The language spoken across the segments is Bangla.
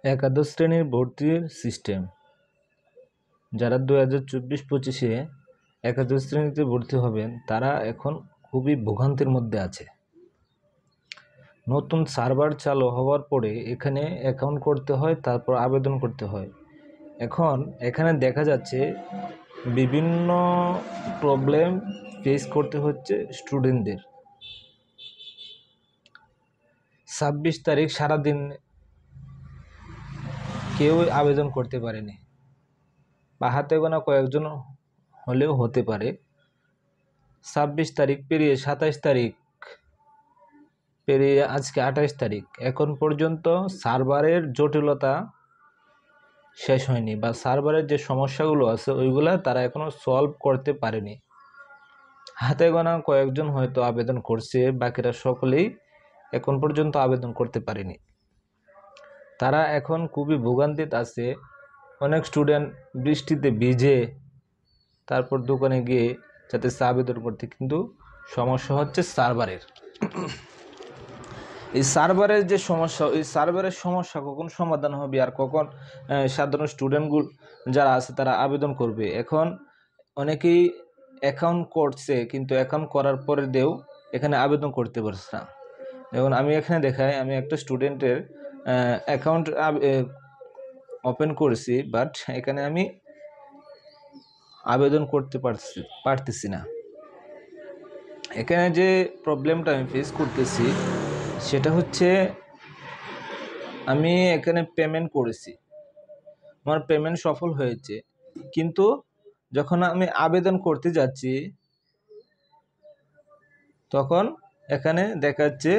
একাদশ শ্রেণীর ভর্তির সিস্টেম। যারা 2024-25-এ একাদশ শ্রেণীতে ভর্তি হবেন তারা এখন খুবই ভোগান্তির মধ্যে আছে। নতুন সার্ভার চালু হওয়ার পরে এখানে অ্যাকাউন্ট করতে হয়, তারপর আবেদন করতে হয়। এখন এখানে দেখা যাচ্ছে বিভিন্ন প্রবলেম ফেস করতে হচ্ছে স্টুডেন্টদের। 26 তারিখ সারাদিন কেউ আবেদন করতে পারেনি, বা হাতে গোনা কয়েকজন হলেও হতে পারে। 26 তারিখ পেরিয়ে 27 তারিখ পেরিয়ে আজকে 28 তারিখ, এখন পর্যন্ত সার্ভারের জটিলতা শেষ হয়নি, বা সার্ভারের যে সমস্যাগুলো আছে ওইগুলা তারা এখনো সলভ করতে পারেনি। হাতে গোনা কয়েকজন হয়তো আবেদন করছে, বাকিরা সকলেই এখন পর্যন্ত আবেদন করতে পারেনি। তারা এখন খুবই ভোগান্তিতে আছে। অনেক স্টুডেন্ট বৃষ্টিতে ভিজে তারপর দোকানে গিয়ে যাতে আবেদন করতে, কিন্তু সমস্যা হচ্ছে সার্ভারের। এই সার্ভারের যে সমস্যা, ওই সার্ভারের সমস্যা কখন সমাধান হবে আর কখন সাধারণ স্টুডেন্টগুলো যারা আছে তারা আবেদন করবে। এখন অনেকেই অ্যাকাউন্ট করছে, কিন্তু অ্যাকাউন্ট করার পরে দিয়েও এখানে আবেদন করতে পারছে না। যেমন আমি এখানে দেখাই, আমি একটা স্টুডেন্টের অ্যাকাউন্ট ওপেন করেছি, বাট এখানে আমি আবেদন করতে পারতেছি না। এখানে যে প্রবলেমটা আমি ফেস করতেছি সেটা হচ্ছে, আমি এখানে পেমেন্ট করেছি, আমার পেমেন্ট সফল হয়েছে, কিন্তু যখন আমি আবেদন করতে যাচ্ছি তখন এখানে দেখাচ্ছে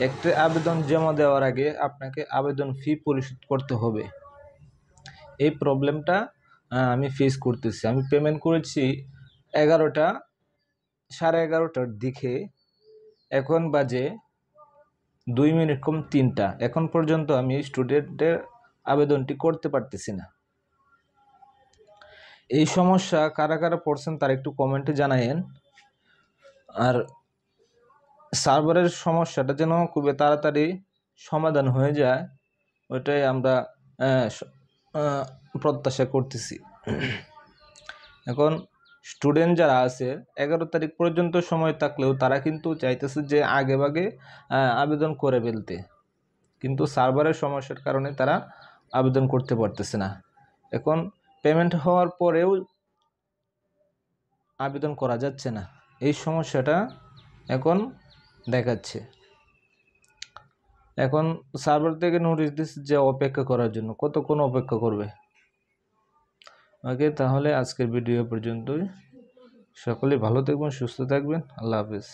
একটা আবেদন জমা দেওয়ার আগে আপনাকে আবেদন ফি পরিশোধ করতে হবে। এই প্রবলেমটা আমি ফেস করতেছি। আমি পেমেন্ট করেছি 11টার দিকে, এখন বাজে 2 মিনিট কম 3টা, এখন পর্যন্ত আমি স্টুডেন্টের আবেদনটি করতে পারতেছি না। এই সমস্যা কারা কারা পড়ছেন তারা একটু কমেন্টে জানায়েন। আর সার্ভারের সমস্যাটা যেন খুবই তাড়াতাড়ি সমাধান হয়ে যায়, ওইটাই আমরা প্রত্যাশা করতেছি। এখন স্টুডেন্ট যারা আছে 11 তারিখ পর্যন্ত সময় থাকলেও তারা কিন্তু চাইতেছে যে আগে ভাগে আবেদন করে ফেলতে, কিন্তু সার্ভারের সমস্যার কারণে তারা আবেদন করতে পারতেছে না। এখন পেমেন্ট হওয়ার পরেও আবেদন করা যাচ্ছে না, এই সমস্যাটা এখন দেখাচ্ছে। এখন সার্ভার থেকে নোটিশ দিচ্ছে যে অপেক্ষা করার জন্য, কতক্ষণ অপেক্ষা করবে। ওকে, তাহলে আজকের ভিডিও পর্যন্তই। সকলে ভালো থাকবেন, সুস্থ থাকবেন। আল্লাহ হাফেজ।